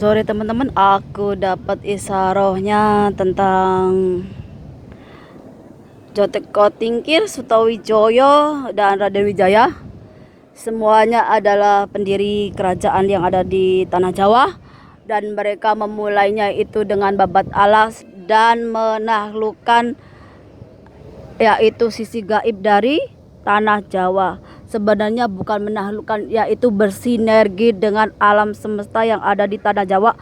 Sore teman-teman, aku dapat isarohnya tentang Joteko Tingkir, Sutawijoyo, dan Raden Wijaya. Semuanya adalah pendiri kerajaan yang ada di tanah Jawa, dan mereka memulainya itu dengan babat alas dan menaklukkan yaitu sisi gaib dari tanah Jawa. Sebenarnya bukan menaklukkan, yaitu bersinergi dengan alam semesta yang ada di tanah Jawa,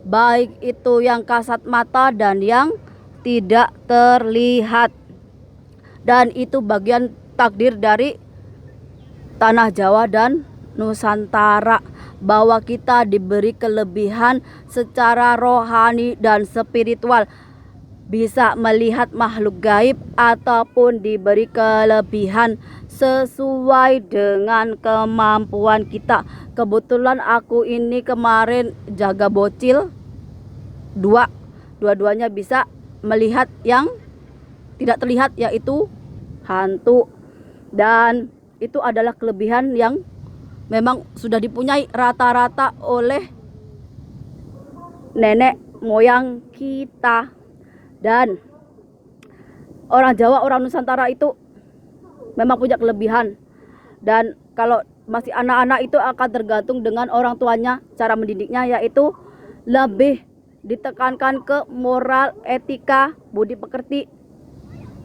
baik itu yang kasat mata dan yang tidak terlihat. Dan itu bagian takdir dari tanah Jawa dan Nusantara, bahwa kita diberi kelebihan secara rohani dan spiritual, bisa melihat makhluk gaib ataupun diberi kelebihan sesuai dengan kemampuan kita. Kebetulan aku ini kemarin jaga bocil dua-duanya bisa melihat yang tidak terlihat, yaitu hantu, dan itu adalah kelebihan yang memang sudah dipunyai rata-rata oleh nenek moyang kita. Dan orang Jawa, orang Nusantara itu memang punya kelebihan, dan kalau masih anak-anak itu akan tergantung dengan orang tuanya, cara mendidiknya yaitu lebih ditekankan ke moral, etika, budi pekerti.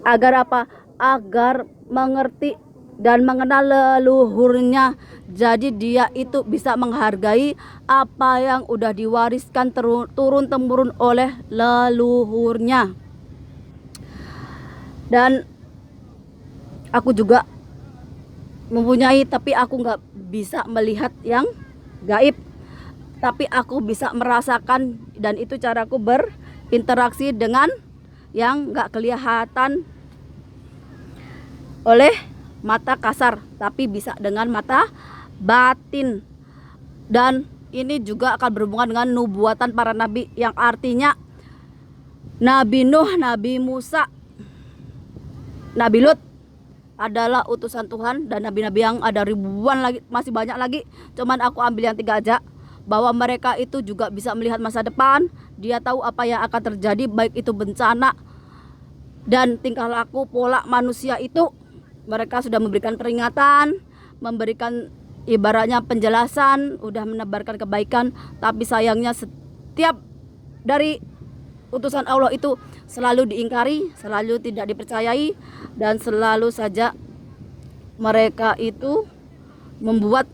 Agar apa? Agar mengerti dan mengenal leluhurnya. Jadi dia itu bisa menghargai apa yang udah diwariskan turun temurun oleh leluhurnya. Dan aku juga mempunyai, tapi aku nggak bisa melihat yang gaib, tapi aku bisa merasakan, dan itu caraku berinteraksi dengan yang nggak kelihatan oleh mata kasar, tapi bisa dengan mata batin. Dan ini juga akan berhubungan dengan nubuatan para nabi, yang artinya Nabi Nuh, Nabi Musa, Nabi Lut adalah utusan Tuhan, dan nabi-nabi yang ada ribuan lagi, masih banyak lagi. Cuman aku ambil yang 3 aja, bahwa mereka itu juga bisa melihat masa depan. Dia tahu apa yang akan terjadi, baik itu bencana dan tingkah laku pola manusia itu. Mereka sudah memberikan peringatan, memberikan ibaratnya penjelasan, udah menebarkan kebaikan. Tapi sayangnya setiap dari utusan Allah itu selalu diingkari, selalu tidak dipercayai, dan selalu saja mereka itu membuat,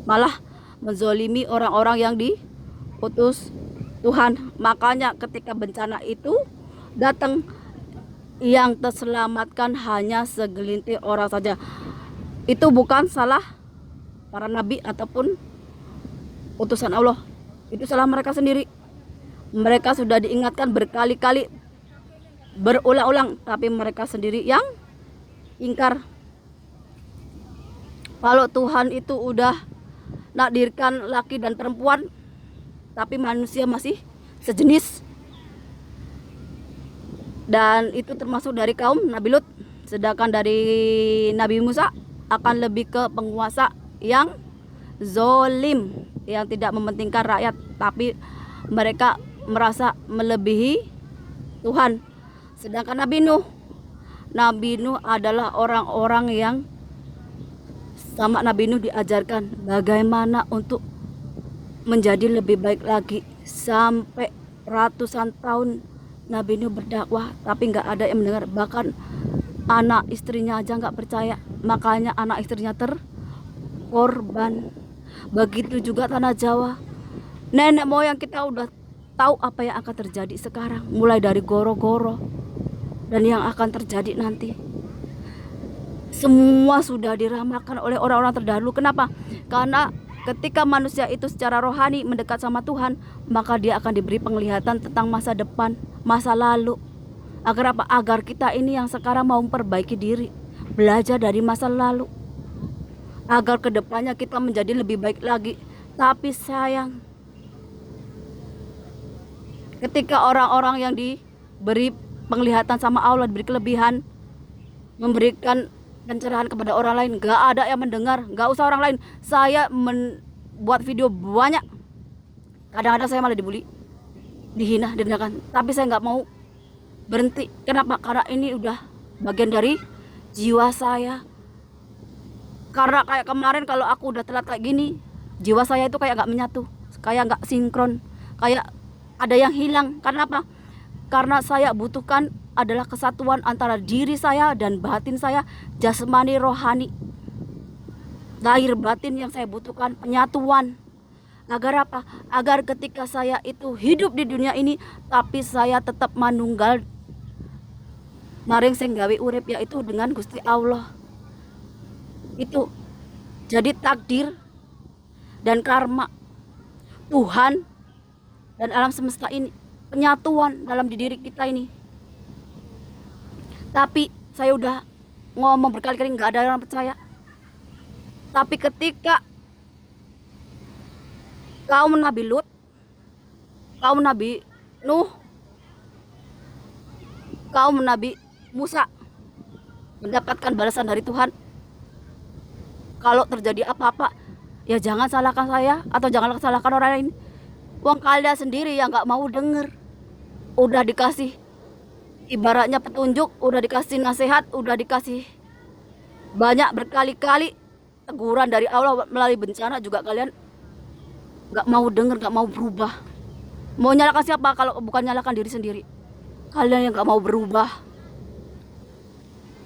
malah menzolimi orang-orang yang diutus Tuhan. Makanya ketika bencana itu datang, yang terselamatkan hanya segelintir orang saja. Itu bukan salah para nabi ataupun utusan Allah, itu salah mereka sendiri. Mereka sudah diingatkan berkali-kali, berulang-ulang, tapi mereka sendiri yang ingkar. Kalau Tuhan itu udah nakdirkan laki dan perempuan, tapi manusia masih sejenis, dan itu termasuk dari kaum Nabi Lut. Sedangkan dari Nabi Musa akan lebih ke penguasa yang zolim, yang tidak mementingkan rakyat, tapi mereka merasa melebihi Tuhan. Sedangkan Nabi Nuh adalah orang-orang yang sama Nabi Nuh diajarkan bagaimana untuk menjadi lebih baik lagi. Sampai ratusan tahun Nabi Nuh berdakwah, tapi nggak ada yang mendengar. Bahkan anak istrinya aja nggak percaya, makanya anak istrinya terkorban. Begitu juga tanah Jawa. Nenek moyang kita udah tahu apa yang akan terjadi sekarang, mulai dari goro-goro dan yang akan terjadi nanti. Semua sudah diramalkan oleh orang-orang terdahulu. Kenapa? Karena ketika manusia itu secara rohani mendekat sama Tuhan, maka dia akan diberi penglihatan tentang masa depan, masa lalu. Agar apa? Agar kita ini yang sekarang mau memperbaiki diri, belajar dari masa lalu, agar kedepannya kita menjadi lebih baik lagi. Tapi sayang, ketika orang-orang yang diberi penglihatan sama Allah, diberi kelebihan, memberikan pencerahan kepada orang lain, gak ada yang mendengar. Gak usah orang lain, saya membuat video banyak Kadang-kadang saya malah dibully, dihina, direndahkan. Tapi saya nggak mau berhenti. Kenapa? Karena ini udah bagian dari jiwa saya. Karena kayak kemarin kalau aku udah telat kayak gini, jiwa saya itu kayak nggak menyatu, kayak nggak sinkron, kayak ada yang hilang. Karena apa? Karena saya butuhkan adalah kesatuan antara diri saya dan batin saya, jasmani rohani, lahir batin yang saya butuhkan penyatuan. Agar apa? Agar ketika saya itu hidup di dunia ini, tapi saya tetap manunggal maring sing gawe urip, yaitu dengan Gusti Allah. Itu jadi takdir dan karma Tuhan dan alam semesta ini, penyatuan dalam diri kita ini. Tapi saya udah ngomong berkali-kali, nggak ada orang percaya. Tapi ketika kaum Nabi Lut, kaum Nabi Nuh, kaum Nabi Musa mendapatkan balasan dari Tuhan, kalau terjadi apa-apa, ya jangan salahkan saya atau jangan salahkan orang lain. Uang kalian sendiri yang nggak mau denger. Udah dikasih ibaratnya petunjuk, udah dikasih nasihat, udah dikasih banyak berkali-kali teguran dari Allah melalui bencana, juga kalian nggak mau denger, nggak mau berubah. Mau nyalakan siapa kalau bukan nyalakan diri sendiri? Kalian yang nggak mau berubah.